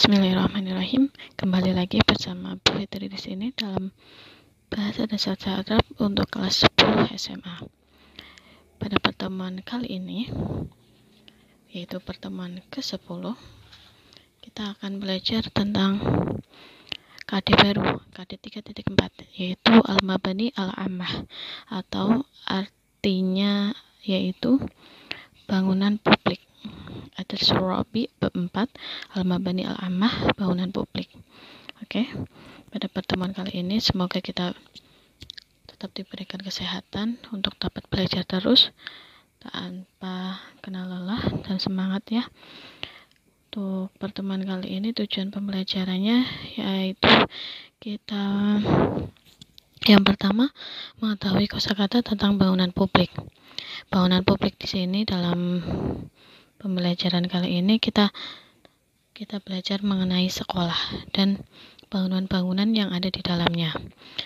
Bismillahirrahmanirrahim. Kembali lagi bersama Bu Fitri di sini dalam bahasa dan sastra Arab untuk kelas 10 SMA. Pada pertemuan kali ini, yaitu pertemuan ke-10, kita akan belajar tentang KD baru, KD 3.4, yaitu Al-Mabani Al-Ammah, atau artinya yaitu bangunan publik. Ad-Surabi bab 4, Al-Mabani Al-Ammah, bangunan publik. Oke. Pada pertemuan kali ini semoga kita tetap diberikan kesehatan untuk dapat belajar terus tanpa kena lelah dan semangat ya. Untuk pertemuan kali ini tujuan pembelajarannya yaitu kita yang pertama mengetahui kosakata tentang bangunan publik. Bangunan publik di sini dalam pembelajaran kali ini kita belajar mengenai sekolah dan bangunan-bangunan yang ada di dalamnya.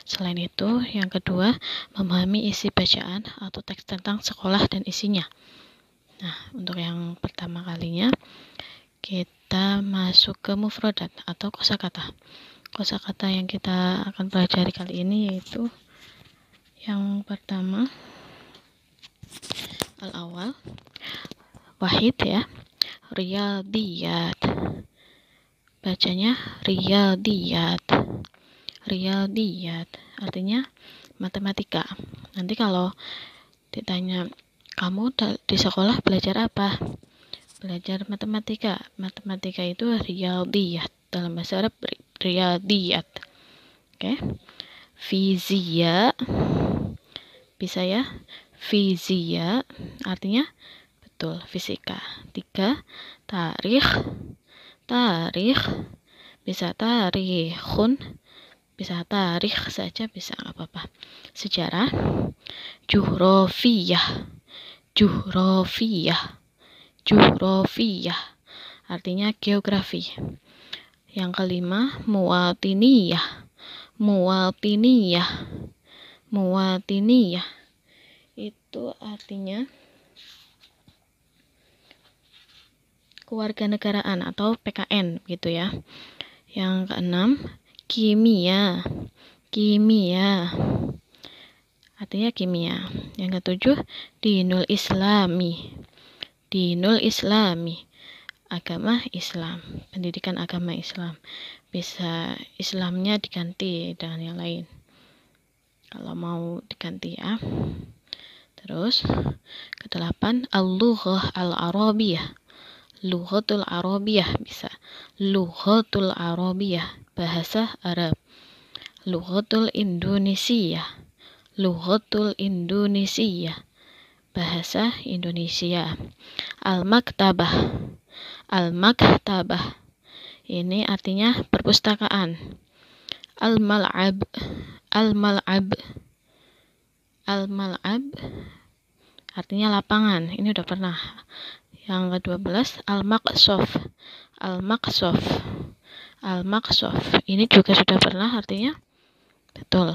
Selain itu, yang kedua, memahami isi bacaan atau teks tentang sekolah dan isinya. Nah, untuk yang pertama kalinya, kita masuk ke mufradat atau kosakata. Kosakata yang kita akan pelajari kali ini yaitu yang pertama, al-awal, wahid ya, riyadiyat. Bacanya riyadiyat. Riyadiyat artinya matematika. Nanti kalau ditanya, kamu di sekolah belajar apa? Belajar matematika. Matematika itu riyadiyat. Dalam bahasa Arab riyadiyat. Oke. Fizia. Bisa ya? Fizia artinya betul, fisika. 3. Tarikh. Tarikh bisa tarikhun, bisa tarikh saja, bisa nggak apa-apa. Sejarah. Jugrafiyah. Jugrafiyah. Jugrafiyah artinya geografi. Yang kelima, muwatiniyah. Muwatiniyah. Muwatiniyah itu artinya kewarganegaraan atau PKN gitu ya. Yang keenam, kimia. Kimia artinya kimia. Yang ketujuh, dinul islami. Dinul islami, agama Islam, pendidikan agama Islam. Bisa Islamnya diganti dengan yang lain kalau mau diganti ya. Terus kedelapan, al-lughah al-arabiyah. Lughatul Arabiyah bisa. Lughatul Arabiyah, bahasa Arab. Lughatul Indonesia. Lughatul Indonesia, bahasa Indonesia. Al-Maktabah. Al-Maktabah ini artinya perpustakaan. Al-Mal'ab. Al-Mal'ab. Al-Mal'ab artinya lapangan. Ini udah pernah. Yang ke-12, al-maqsof. Al-maqsof. Al-maqsof ini juga sudah pernah artinya betul,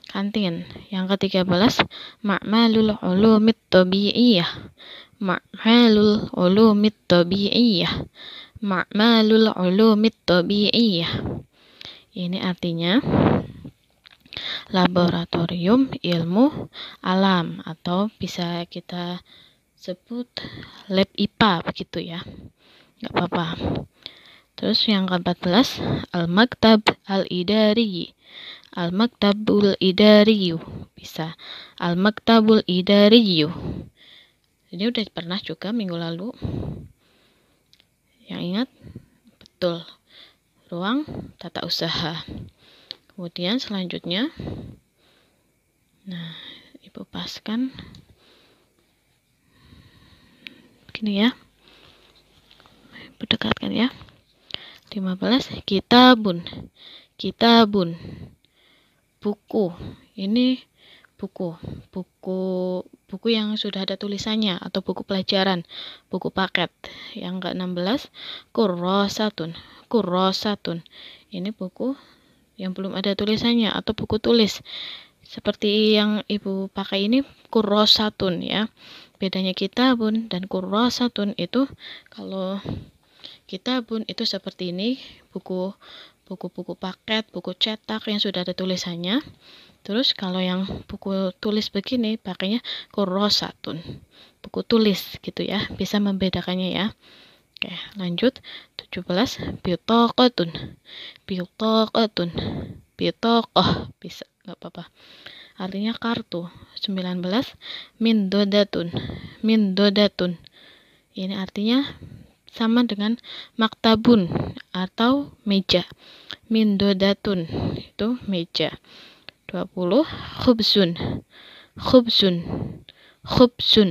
kantin. Yang ke-13, ma'malul ulumit tabi'iyah. Ma'malul ulumit tabi'iyah. Ma'malul ulumit tabi'iyah ini artinya laboratorium ilmu alam, atau bisa kita sebut lab IPA begitu ya, nggak apa-apa. Terus yang ke-14, al-maktab al-idari. Al-maktabul idariyu, bisa al-maktabul idariyu. Ini udah pernah juga minggu lalu. Yang ingat? Betul, ruang tata usaha. Kemudian selanjutnya, nah ibu paskan begini ya, berdekatkan ya. 15, kitabun. Kitabun, buku. Ini buku yang sudah ada tulisannya atau buku pelajaran, buku paket. Yang ke-16, kurrosatun. Kurrosatun ini buku yang belum ada tulisannya atau buku tulis. Seperti yang ibu pakai ini kurrosatun ya. Bedanya kitabun dan kurrosatun itu, kalau kitabun itu seperti ini, buku-buku paket, buku cetak yang sudah ada tulisannya. Terus kalau yang buku tulis begini pakainya kurrosatun, buku tulis gitu ya, bisa membedakannya ya. Oke, lanjut. 17, bitaqatun, bitaqatun, bitaqah, bisa nggak apa-apa, artinya kartu. 19, mindodatun, mindodatun, ini artinya sama dengan maktabun atau meja. Mindodatun itu meja. 20, khubzun, khubzun, khubzun,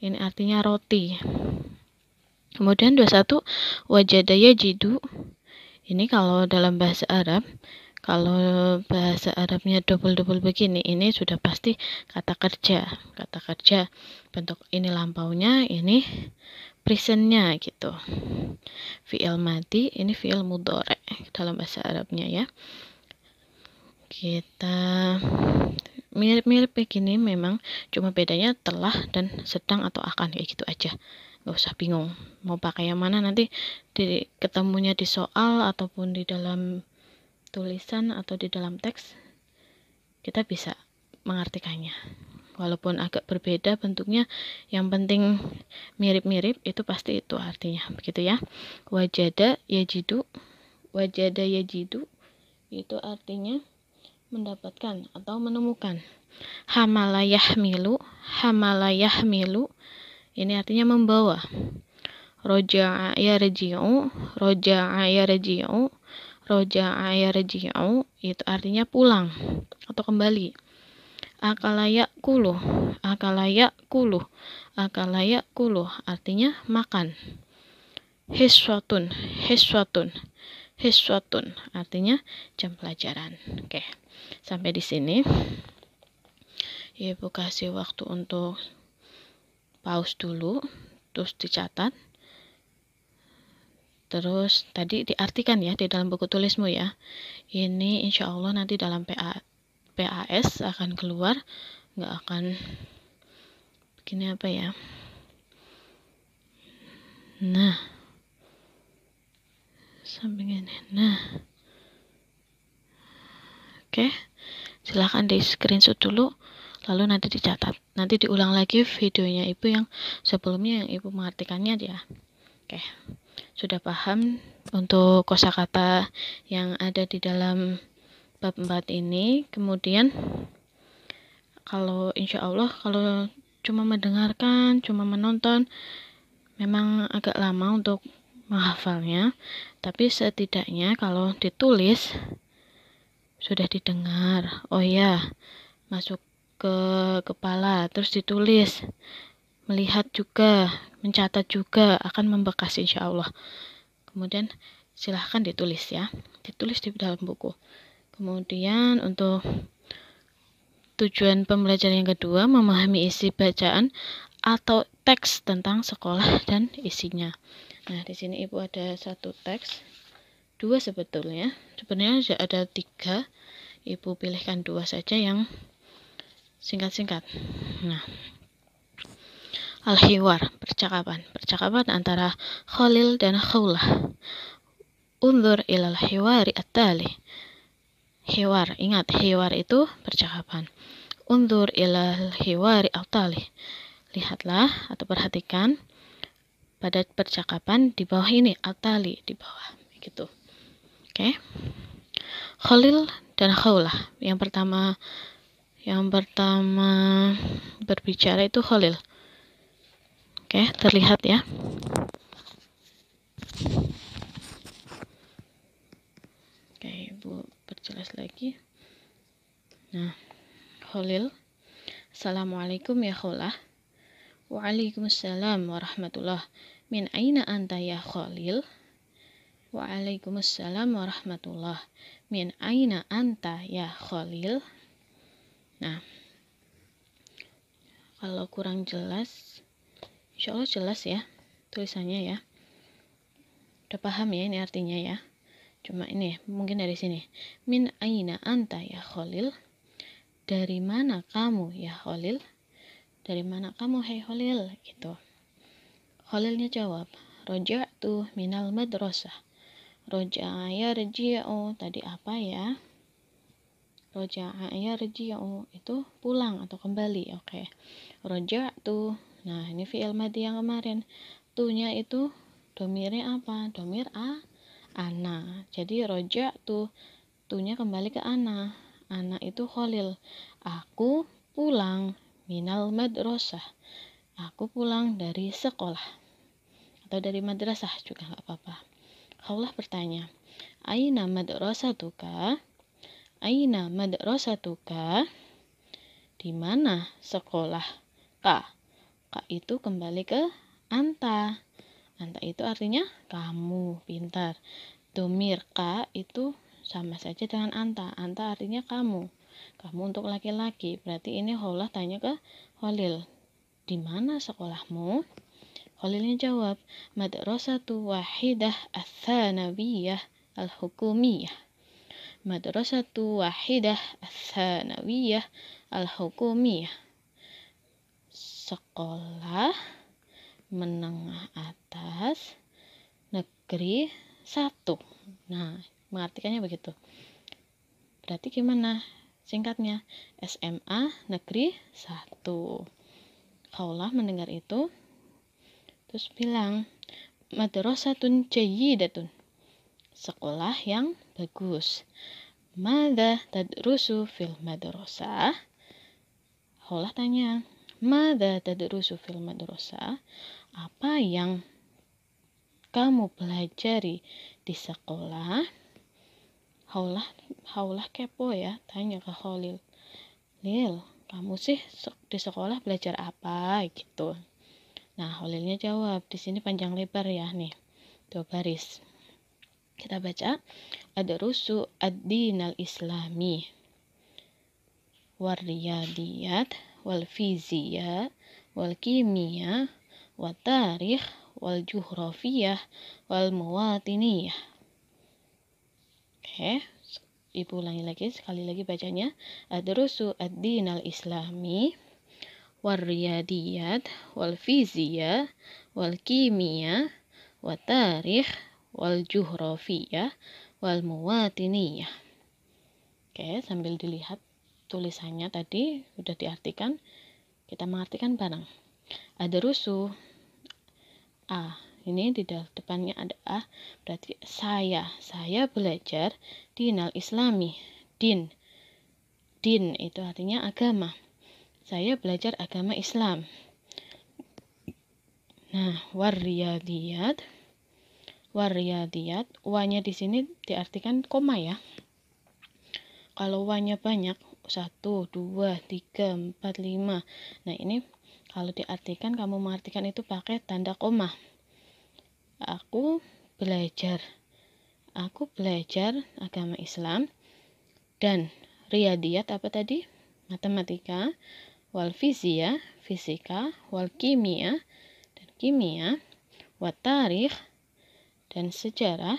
ini artinya roti. Kemudian 21, wajada yajidu, ini kalau dalam bahasa Arab, kalau bahasa Arabnya double-double begini, ini sudah pasti kata kerja. Kata kerja, bentuk ini lampaunya, ini presentnya gitu. Fi'il madi, ini fi'il mudhari dalam bahasa Arabnya ya. Kita mirip-mirip begini memang, cuma bedanya telah dan sedang atau akan, kayak gitu aja. Nggak usah bingung mau pakai yang mana, nanti ketemunya di soal ataupun di dalam tulisan atau di dalam teks, kita bisa mengartikannya. Walaupun agak berbeda bentuknya, yang penting mirip-mirip, itu pasti itu artinya, begitu ya. Wajada yajidu, wajada yajidu itu artinya mendapatkan atau menemukan. Hamalayah milu, hamalayah milu, ini artinya membawa. Roja'a yarji'u, roja'a yarji'u, roja'a yarji'u, itu artinya pulang atau kembali. Akalayak kulu, akalayak kulu, akalayak kulu, artinya makan. Hiswatun, hiswatun, hiswatun, artinya jam pelajaran. Oke, sampai di sini. Ibu kasih waktu untuk pause dulu, terus dicatat. Terus tadi diartikan ya di dalam buku tulismu ya. Ini insya Allah nanti dalam PAS akan keluar, nggak akan begini apa ya. Nah, sampai ini. Nah, oke, silahkan di screenshot dulu, lalu nanti dicatat. Nanti diulang lagi videonya ibu yang sebelumnya yang ibu mengartikannya ya. Oke, sudah paham untuk kosakata yang ada di dalam bab 4 ini. Kemudian kalau insya Allah kalau cuma mendengarkan, cuma menonton, memang agak lama untuk menghafalnya, tapi setidaknya kalau ditulis sudah didengar, oh ya, masuk ke kepala, terus ditulis, melihat juga, mencatat juga, akan membekas insya Allah. Kemudian silahkan ditulis ya, ditulis di dalam buku. Kemudian untuk tujuan pembelajaran yang kedua, memahami isi bacaan atau teks tentang sekolah dan isinya. Nah, di sini ibu ada satu teks, dua sebetulnya. Sebenarnya ada 3. Ibu pilihkan 2 saja yang singkat-singkat. Nah, al-hiwar, percakapan antara Khalil dan Khawlah. Unzur ilal hiwari at-tali. Hiwar, ingat hiwar itu percakapan. Unzur ilal hiwari at-tali. Lihatlah atau perhatikan pada percakapan di bawah ini, at-tali di bawah, gitu. Oke. Khalil dan Khawlah. Yang pertama berbicara itu Khalil. Oke, terlihat ya. Oke, ibu perjelas lagi. Nah, Khalil, Assalamualaikum ya Khawlah. Waalaikumsalam warahmatullah. Min aina anta ya Khalil? Waalaikumsalam warahmatullah. Min aina anta ya Khalil? Nah, kalau kurang jelas, insya Allah jelas ya tulisannya ya. Udah paham ya ini artinya ya. Cuma ini mungkin dari sini. Min aina anta ya Khalil? Dari mana kamu ya Khalil? Dari mana kamu hai Khalil? Gitu. Khalilnya jawab, roja'tu minal madrasah. Roja'a yarji'u tadi apa ya? Roja'a yarji'u itu pulang atau kembali. Oke. Roja'tu. Nah, ini fi'il madhi yang kemarin. Tu-nya itu domirnya apa? Domir ana. Jadi roja'tu. Tu-nya kembali ke ana. Ana itu Khalil. Aku pulang minal madrasah. Aku pulang dari sekolah. Atau dari madrasah juga nggak apa-apa. Khawlah bertanya, Aina madrasatuka? Aina madrasatuka? Di mana sekolah? Ka. Ka itu kembali ke anta. Anta itu artinya kamu, pintar. Domir ka itu sama saja dengan anta. Anta artinya kamu. Kamu untuk laki-laki. Berarti ini Khawlah tanya ke Khalil. Di mana sekolahmu? Khalilnya jawab, madrasatu wahidah ats-tsanawiyah al-hukumiyah. Madrasatu wahidah ats-tsanawiyah al-hukumiyah. Sekolah menengah atas negeri 1. Nah, mengartikannya begitu. Berarti gimana? Singkatnya, SMA negeri 1. Khawlah mendengar itu terus bilang, madrasatun jayyidatun. Sekolah yang bagus. Mada tadrusu fil madrasah? Khawlah tanya, mada tadrusu fil madrasah? Apa yang kamu pelajari di sekolah? Khawlah kepo ya, tanya ke Khalil. Lil, kamu sih di sekolah belajar apa gitu? Nah, Khalilnya jawab, di sini panjang lebar ya nih, 2 baris. Kita baca, adrusu ad-dinal islami warriyadiyat wal fiziyah wal kimia wat tarikh wal juhrafiyah wal muwatiniyah. Oke, Ibu ulangi lagi, sekali lagi bacanya. Adrusu ad-dinal islami warriyadiyat wal fiziyah wal kimia wat tarikh wal juhrafiyah wal muwatiniyah. Oke, sambil dilihat tulisannya tadi udah diartikan, kita mengartikan bareng. Adrusu a, ini di depannya ada a, berarti saya belajar dinal islami. Din itu artinya agama. Saya belajar agama Islam. Nah, warriyadiyat, wa-nya di sini diartikan koma ya. Kalau wa-nya banyak, 1, 2, 3, 4, 5. Nah, ini kalau diartikan, kamu mengartikan itu pakai tanda koma. Aku belajar agama Islam. Dan riyadiyat apa tadi? Matematika. Wal fisika, wal kimia, dan kimia, wat tarikh, dan sejarah,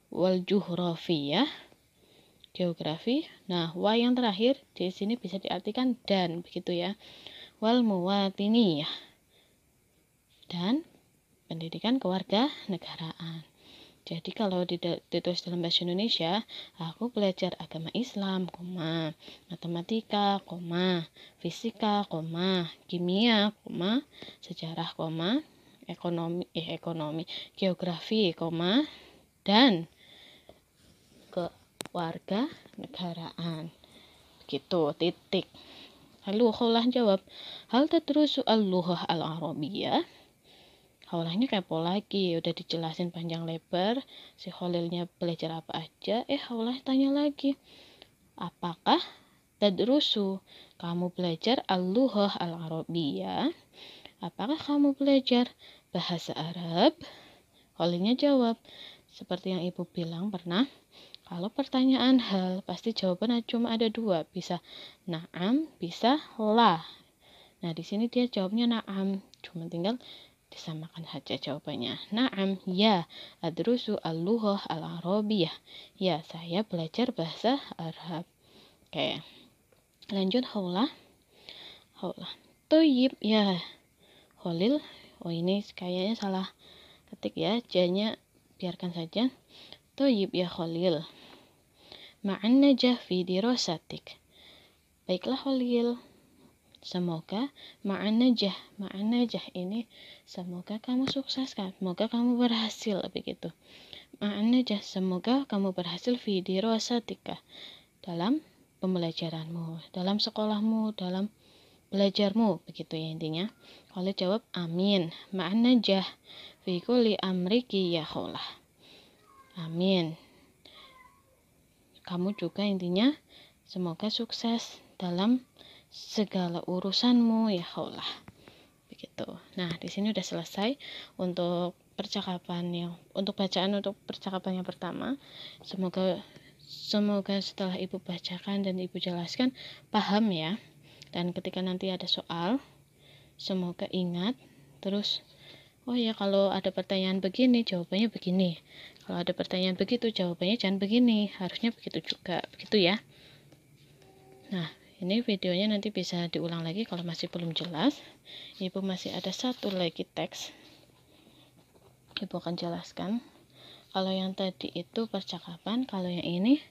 wal juhrafiyah, geografi. Nah, wa yang terakhir di sini bisa diartikan dan, begitu ya. Wal muwatiniyah, dan pendidikan kewarganegaraan. Jadi kalau ditulis dalam bahasa Indonesia, aku belajar agama Islam, matematika, fisika, kimia, sejarah, ekonomi, geografi, dan kewarganegaraan. Gitu, titik. Lalu Khawlah jawab, hal tadrusu al-lughah al-arabiyyah? Khaulahnya kepo lagi, udah dijelasin panjang lebar, si Khalilnya belajar apa aja, Khaulah tanya lagi, apakah tadrusu, kamu belajar al-lughah al-arabiyyah? Apakah kamu belajar bahasa Arab? Khalilnya jawab, seperti yang ibu bilang pernah, kalau pertanyaan hal, pasti jawabannya cuma ada 2, bisa na'am, bisa la. Nah, di sini dia jawabnya na'am, cuma tinggal disamakan saja jawabannya. Na'am, ya, adrusu al-lughah al-arabiyyah. Ya, saya belajar bahasa Arab. Oke. Lanjut Khawlah. Thayyib ya. Khalil, oh ini kayaknya salah ketik ya, janya biarkan saja. Thayyib ya Khalil, ma'an najah fi dirasatik. Baiklah Khalil, semoga ma'an najah ini semoga kamu sukses kan, semoga kamu berhasil, begitu. Ma'an najah, semoga kamu berhasil fi dirasatika, dalam pembelajaranmu, dalam sekolahmu, dalam belajarmu, begitu ya intinya. Khalil jawab amin. Ma'an najah fi kulli amriki ya Khawlah. Amin. Kamu juga intinya semoga sukses dalam segala urusanmu ya Khawlah. Begitu. Nah, di sini udah selesai untuk bacaan untuk percakapan yang pertama. Semoga setelah Ibu bacakan dan Ibu jelaskan paham ya. Dan ketika nanti ada soal, semoga ingat. Terus, oh ya, kalau ada pertanyaan begini, jawabannya begini. Kalau ada pertanyaan begitu, jawabannya jangan begini. Harusnya begitu juga. Begitu ya. Nah, ini videonya nanti bisa diulang lagi kalau masih belum jelas. Ibu masih ada satu lagi teks. Ibu akan jelaskan. Kalau yang tadi itu percakapan, kalau yang ini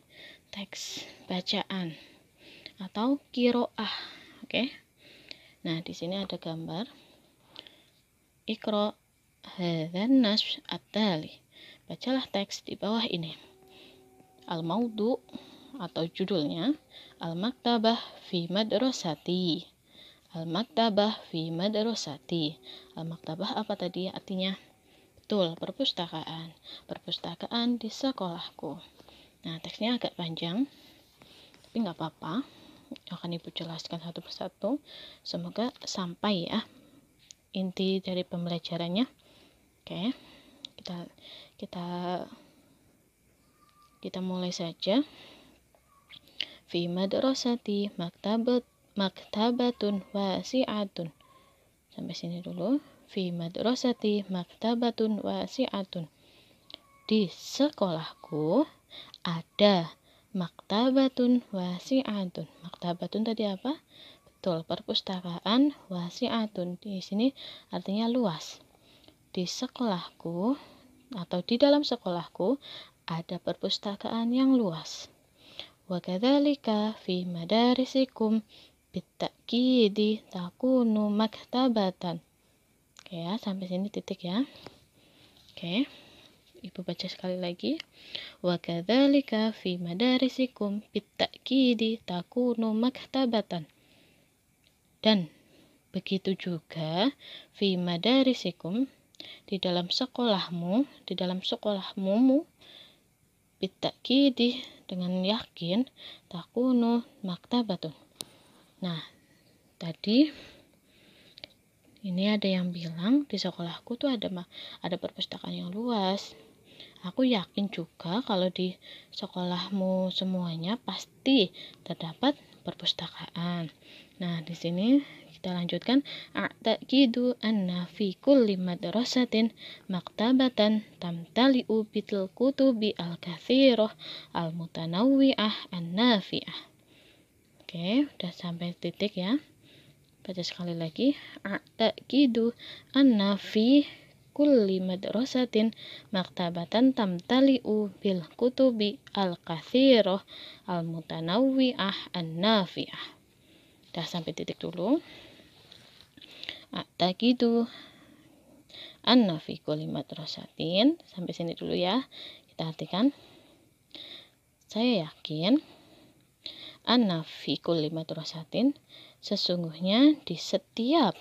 teks bacaan atau qiraah. Oke. Nah, di sini ada gambar. Iqra hadzan nasy at-tali. Bacalah teks di bawah ini. Al-maudu atau judulnya Al-maktabah fi madrasati. Al-maktabah fi madrasati. Al-maktabah apa tadi artinya? Betul, perpustakaan. Perpustakaan di sekolahku. Nah, teksnya agak panjang, tapi nggak apa-apa. Akan Ibu jelaskan satu persatu. Semoga sampai ya inti dari pembelajarannya. Oke, kita mulai saja. Fi madrasati maktabatun wasi'atun. Sampai sini dulu. Fi madrasati maktabatun wasi'atun. Di sekolahku ada maktabatun wasi'atun. Maktabatun tadi apa? Betul, perpustakaan. Wasi'atun di sini artinya luas. Di sekolahku atau di dalam sekolahku ada perpustakaan yang luas. Wa kadzalika fi madarisikum bitta'kidi takunu maktabatan. Oke ya, sampai sini titik ya. Oke. Ibu baca sekali lagi. Wa kadzalika fi madarisikum bitta'kidi takunu maktabatan. Dan begitu juga fi madarisikum di dalam sekolahmu, bitta'kidi dengan yakin takunu maktabatun. Nah, tadi ini ada yang bilang di sekolahku tuh ada perpustakaan yang luas. Aku yakin juga kalau di sekolahmu semuanya pasti terdapat perpustakaan. Nah, di sini kita lanjutkan. A'taqidu anna fi kulli madrasatin maktabatan tamtali'u bil kutubi al-katsirah al-mutanawwi'ah an-nafi'ah. Oke, udah sampai titik ya. Baca sekali lagi. A'taqidu anna fi kulli madrasatin maktabatan tamtali'u bil kutubi al-katsirah al-mutanawwi'ah an-nafi'ah. Udah sampai titik dulu. A'taqidu anna fi kulli madrasatin. Sampai sini dulu ya. Kita artikan. Saya yakin anna fi kulli madrasatin, sesungguhnya di setiap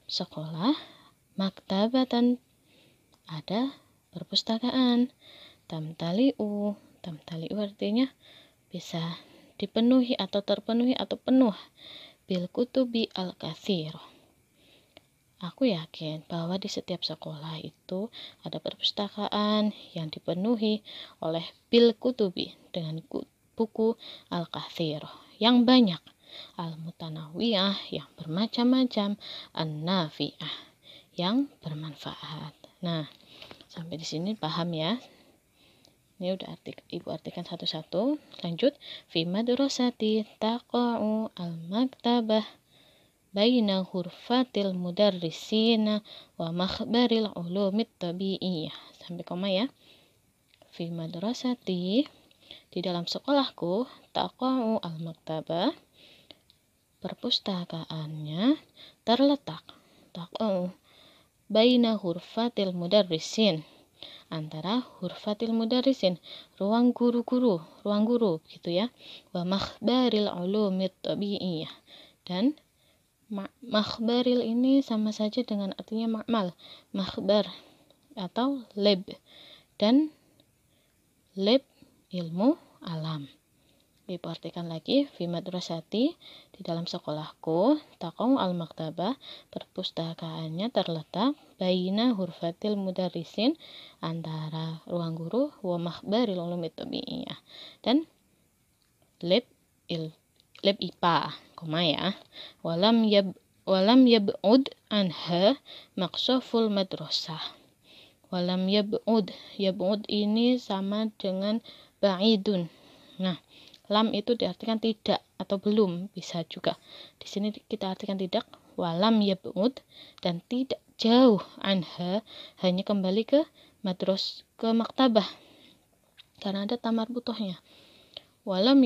sekolah maktabatan ada perpustakaan. Tamtali'u artinya bisa dipenuhi atau terpenuhi atau penuh. Bil kutubi al-katsirah. Aku yakin bahwa di setiap sekolah itu ada perpustakaan yang dipenuhi oleh bil kutubi dengan buku al-katsirah yang banyak, al-mutanawwi'ah yang bermacam-macam, an-nafi'ah yang bermanfaat. Nah, sampai di sini paham ya. Ini udah Ibu artikan satu-satu. Lanjut. Fi madrasati taqa'u al-maktabah baina hurfatil mudarrisina wa makhbaril ulumit tabi'iyah. Sampai koma ya. Fi madrasati, di dalam sekolahku, taqa'u al-maktabah, perpustakaannya terletak, taqa'u baina hurfatil mudarrisin, antara hurfatil mudarrisin, ruang guru gitu ya, wa makhbaril ulumit tabi'iyah, dan makhbaril ini sama saja dengan artinya ma'mal, makhbar atau lab, dan lab ilmu alam. Diperhatikan lagi, fi madrasati, di dalam sekolahku, taqa'u al-maktabah, perpustakaannya terletak baina hurfatil mudarrisin, antara ruang guru, wa makhbaril ulumit tabi'iyah, dan lab IPA, koma ya. Walam yab'ud anha maqsaful madrasah. Walam yab'ud ini sama dengan ba'idun. Nah, lam itu diartikan tidak atau belum, bisa juga. Di sini kita artikan tidak, walam yab'ud, dan tidak jauh, anha, hanya kembali ke maktabah, karena ada tamar butuhnya. Walam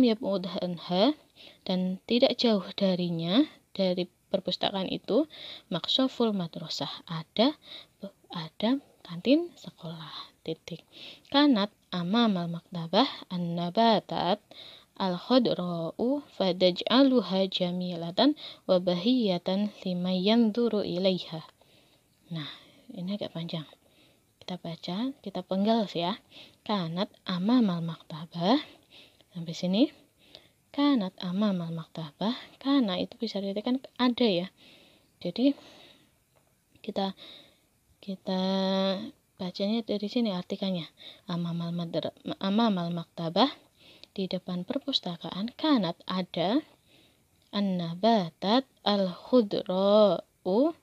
yab'ud anha, dan tidak jauh darinya, dari perpustakaan itu, maqsaful madrasah, ada kantin sekolah. Titik. Kanat amamal maktabah an-nabatat al-khadra'u fadaj'aluha jamilatan wa bahiyatan liman yanzuru ilaiha. Nah, ini agak panjang. Kita baca, kita penggal ya. Kanat amamal maktabah. Sampai sini. Kanat amamal maktabah. Kana itu bisa diartikan ada ya. Jadi kita bacanya dari sini artikannya. Amamal maktabah, di depan perpustakaan, kanat ada, an-nabatat al-khudra'u,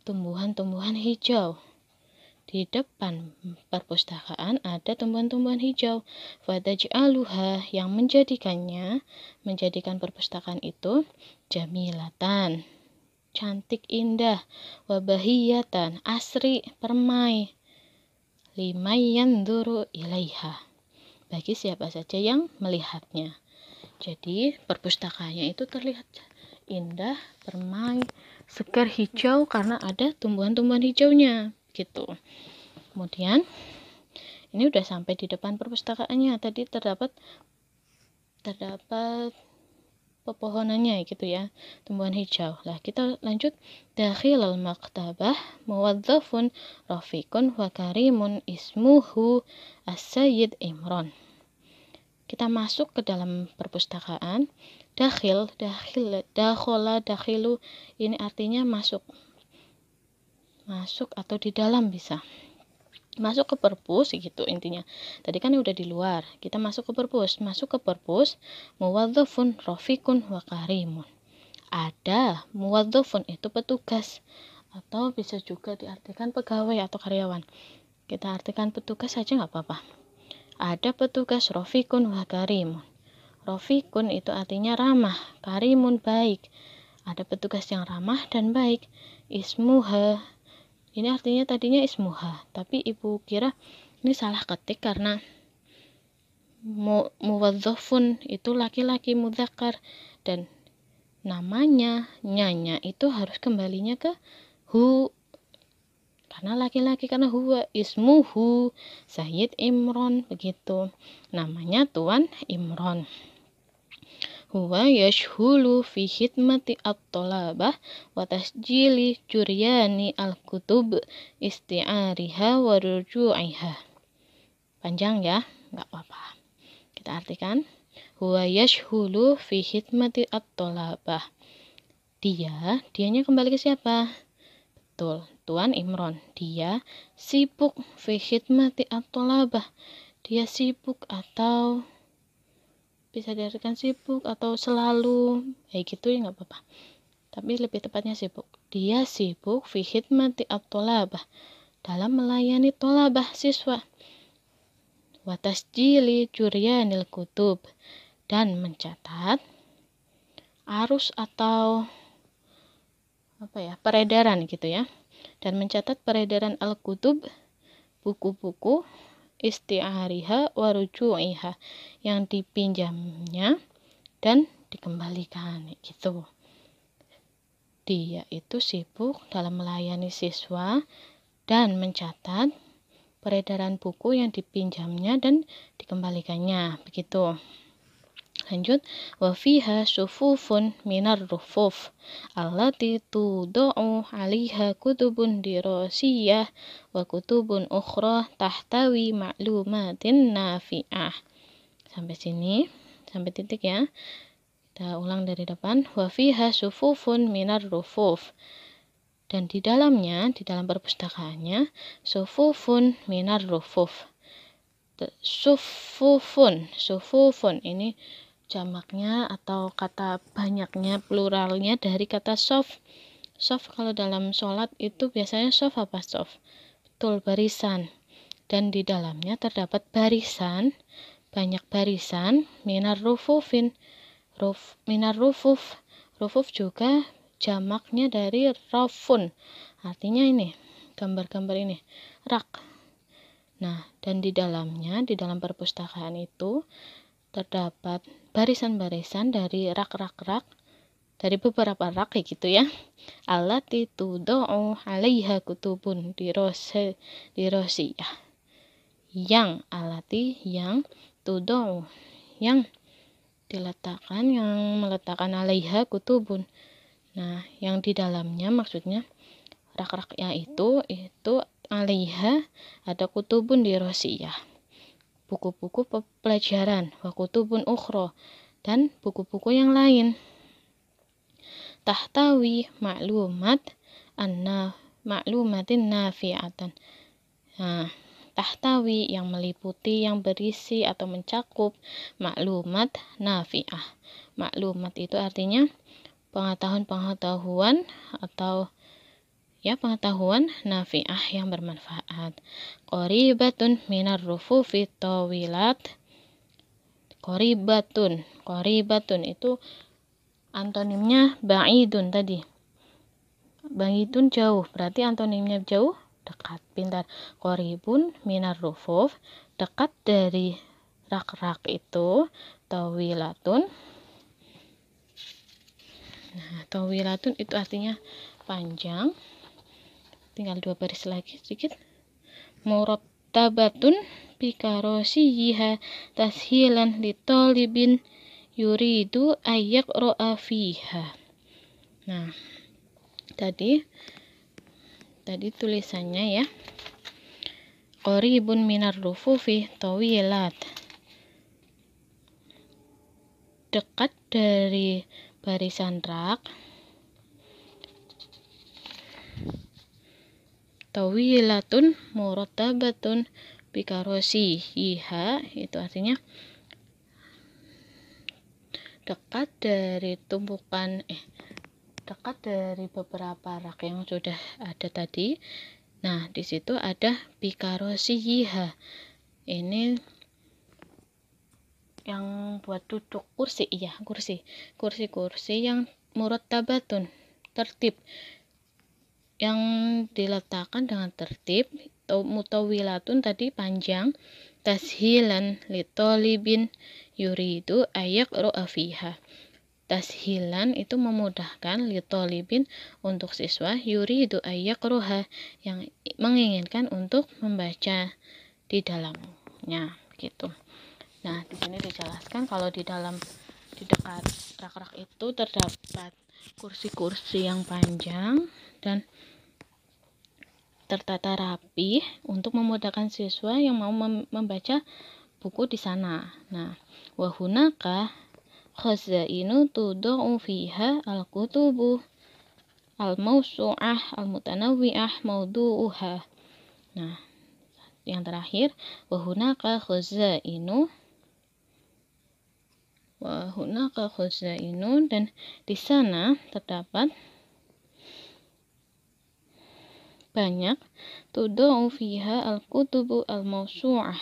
tumbuhan-tumbuhan hijau. Di depan perpustakaan ada tumbuhan-tumbuhan hijau. Fadaj'aluha, yang menjadikan perpustakaan itu jamilatan, cantik indah, wabahiyatan, asri, permai, limay yanzuru ilaiha, bagi siapa saja yang melihatnya. Jadi perpustakaannya itu terlihat indah, permai, segar, hijau, karena ada tumbuhan-tumbuhan hijaunya gitu. Kemudian ini udah sampai di depan perpustakaannya, tadi terdapat pepohonannya gitu ya, tumbuhan hijau. Lah kita lanjut, dakhilal maktabah muwadzafun rafiqun wa karimun ismuhu as-sayyid Imron. Kita masuk ke dalam perpustakaan. Dakhilu ini artinya masuk atau di dalam, bisa masuk ke perpus gitu intinya. Tadi kan udah di luar, kita masuk ke perpus. Muwadzafun rafiqun wa karimun, ada muwadzafun itu petugas, atau bisa juga diartikan pegawai atau karyawan. Kita artikan petugas saja nggak apa-apa. Ada petugas, rafiqun wa karimun. Rafiqun itu artinya ramah, karimun baik. Ada petugas yang ramah dan baik. Ismuha, ini artinya tadinya ismuha, tapi ibu kira ini salah ketik karena muwadzafun itu laki-laki mudzakkar, dan namanya nyanya itu harus kembalinya ke hu, karena laki-laki, karena huwa ismuhu Sayyid Imron, begitu, namanya Tuan Imron. Huwa yashhulu fi khidmati at-talabah wa tasjili juryani al-kutub isti'ariha wa ruju'iha. Panjang ya, nggak apa-apa. Kita artikan, huwa yashhulu fi khidmati at-talabah. Dianya kembali ke siapa? Betul, Tuan Imron. Dia sibuk fi khidmati at-talabah. Dia sibuk atau bisa diartikan sibuk atau selalu, gitu ya nggak apa-apa, tapi lebih tepatnya sibuk. Dia sibuk fi khidmati at-talabah, dalam melayani tolabah, siswa. Wa tasjili juryanil kutub, dan mencatat arus atau peredaran gitu ya, dan mencatat peredaran al-kutub, buku-buku, isti'ariha wa ruju'iha, yang dipinjamnya dan dikembalikan gitu. Dia itu sibuk dalam melayani siswa dan mencatat peredaran buku yang dipinjamnya dan dikembalikannya, begitu. Lanjut, wa fiha sufufun minar rufuf allati tudau 'alaiha kutubun dirasiyah wa kutubun ukhra tahtawi ma'lumatin nafi'ah. Sampai sini, sampai titik ya. Kita ulang dari depan. Wa fiha sufufun minar rufuf. Dan di dalamnya, di dalam perpustakaannya, sufufun minar rufuf. Sufufun ini jamaknya atau kata banyaknya, pluralnya dari kata sof. Sof kalau dalam sholat itu biasanya sof apa sof? Betul, barisan. Dan di dalamnya terdapat barisan, banyak barisan, minar rufufin. Minar rufuf. Rufuf juga jamaknya dari rafun. Artinya ini, gambar-gambar ini, rak. Nah, dan di dalamnya, di dalam perpustakaan itu terdapat barisan-barisan dari rak-rak-rak, dari beberapa rak kayak gitu ya. Allati tudau 'alaiha kutubun dirasiyah. Yang tudau, yang diletakkan, yang meletakkan 'alaiha kutubun. Nah, yang di dalamnya maksudnya rak-raknya itu 'alaiha ada kutubun dirasiyah, buku-buku pelajaran, wa kutubun ukhra, dan buku-buku yang lain. Tahtawi ma'lumatin nafi'atan. Nah, tahtawi yang meliputi, yang berisi atau mencakup, maklumat nafi'ah. Maklumat itu artinya pengetahuan atau pengetahuan nafi'ah yang bermanfaat. Qoribatun minar rufufi tawilat. Qoribatun itu antonimnya ba'idun tadi. Ba'idun jauh, berarti antonimnya jauh, dekat. Pintar. Qoribun minar rufuf, dekat dari rak-rak itu. Tawilatun. Nah, tawilatun itu artinya panjang. Tinggal 2 baris lagi sedikit. Murattabatun bikarosiyiha tashilan litolibin yuridu ayyaqra'a fiha. Nah, tadi tulisannya ya. Qoribun minar rufufi tawilat. Dekat dari barisan rak. Tawilatun murattabatun bikarosiyiha, itu artinya dekat dari dekat dari beberapa rak yang sudah ada tadi. Nah, di situ ada bikarosiyiha. Ini yang buat duduk, kursi yang murattabatun, tertib, yang diletakkan dengan tertib. Mutawilatun tadi panjang. Tashilan litolibin yuridu ayyaqra'a fiha. Tashilan itu memudahkan, litolibin untuk siswa, yuridu ayyaqra'a yang menginginkan untuk membaca di dalamnya gitu. Nah, di sini dijelaskan kalau di dekat rak-rak itu terdapat kursi-kursi yang panjang dan tertata rapi untuk memudahkan siswa yang mau membaca buku di sana. Nah, wa hunaka khazainu tudau fiha al-kutubu al-mawsu'ah al-mutanawwi'ah mawdu'uha. Nah, yang terakhir, wa hunaka khazainu, dan di sana terdapat banyak tudau fiha al-kutubu al-mawsu'ah.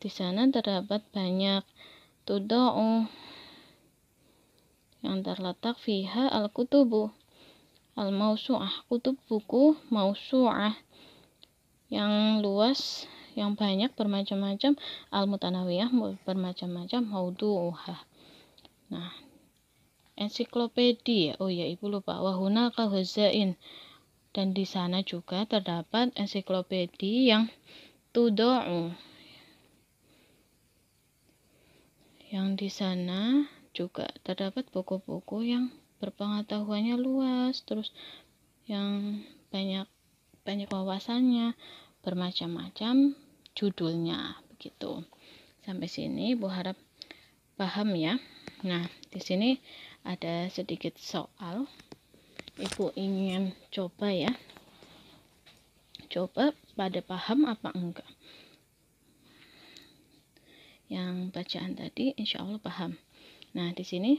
Di sana terdapat banyak tudau yang terletak fiha al-kutubu al-mausu'ah, kutub buku mausu'ah yang luas, yang banyak, bermacam-macam, al-mutanawiyah, bermacam-macam, maudu'uha. Nah, ensiklopedia, oh ya ibu lupa, wahunaka huzain, dan di sana juga terdapat ensiklopedia yang tudo'u, yang di sana juga terdapat buku-buku yang berpengetahuannya luas, terus yang banyak wawasannya, bermacam-macam judulnya, begitu. Sampai sini Ibu harap paham ya. Nah, di sini ada sedikit soal. Ibu ingin coba ya. Coba pada paham apa enggak. Yang bacaan tadi insya Allah paham. Nah, di sini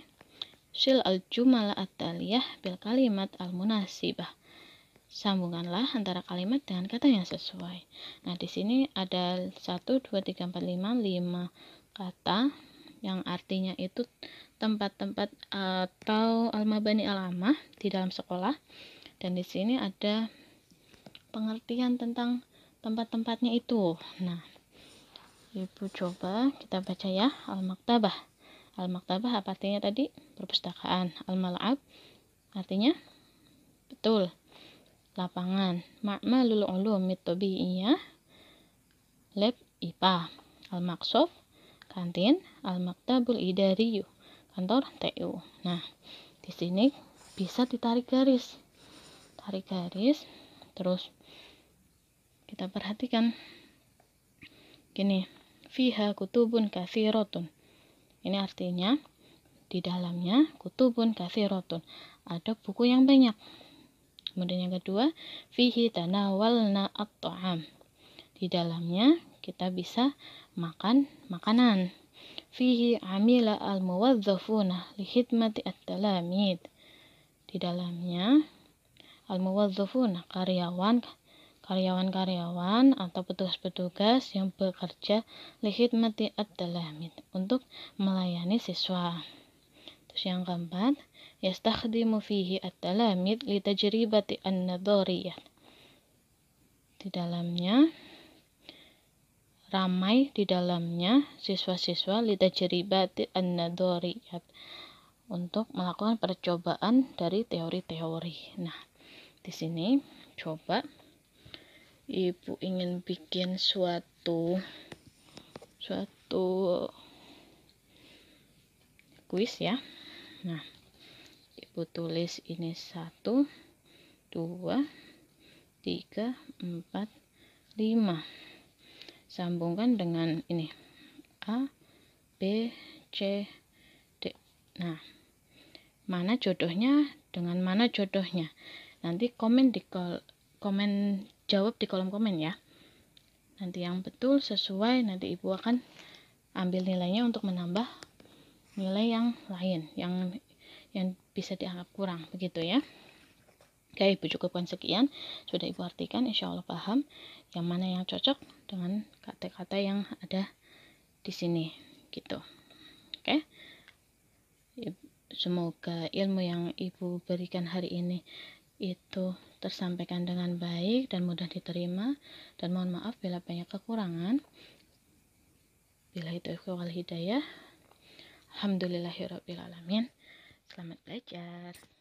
sil al-jumala at-taliyah bil kalimat al-munasibah. Sambungkanlah antara kalimat dengan kata yang sesuai. Nah, di sini ada 1, 2, 3, 4, 5 kata yang artinya itu tempat-tempat atau al-mabani al-amah di dalam sekolah. Dan di sini ada pengertian tentang tempat-tempatnya itu. Nah, Ibu coba kita baca ya. Al-maktabah. Al-maktabah apa artinya tadi? Perpustakaan. Al-mal'ab artinya betul, lapangan. Ma'malul ulumit tabi'iyah, lab IPA. Al-maqsof, kantin. Al-maktabul idariyu, kantor TU. Nah, di sini bisa ditarik garis. Tarik garis, terus kita perhatikan. Gini, fiha kutubun katsiratun. Ini artinya di dalamnya kutubun katsiratun, ada buku yang banyak. Kemudian yang kedua, fihi tanawalna at-ta'am. Di dalamnya kita bisa makan makanan. Fihi amila al-muwazzafuna li khidmati at-talamid. Di dalamnya al-muwazzafuna, karyawan atau petugas-petugas yang bekerja li khidmati at-talamid, untuk melayani siswa. Terus yang keempat, yastakhdimu fihi at-talamid li tajribati an-nadhariyat. Di dalamnya ramai di dalamnya siswa-siswa li tajribati an-nadhariyat, untuk melakukan percobaan dari teori-teori. Nah, di sini coba Ibu ingin bikin suatu kuis ya. Nah, Ibu tulis ini 1, 2, 3, 4, 5. Sambungkan dengan ini A, B, C, D. Nah, mana jodohnya dengan mana jodohnya? Nanti jawab di kolom komen ya. Nanti yang betul sesuai, nanti Ibu akan ambil nilainya untuk menambah nilai yang lain yang bisa dianggap kurang, begitu ya. Oke, Ibu cukupkan sekian. Sudah Ibu artikan, insya Allah paham yang mana yang cocok dengan kata-kata yang ada di sini, gitu. Oke. Semoga ilmu yang Ibu berikan hari ini itu tersampaikan dengan baik dan mudah diterima, dan mohon maaf bila banyak kekurangan. Billahi taufiq wal hidayah. Alhamdulillahirabbil alamin. Selamat belajar.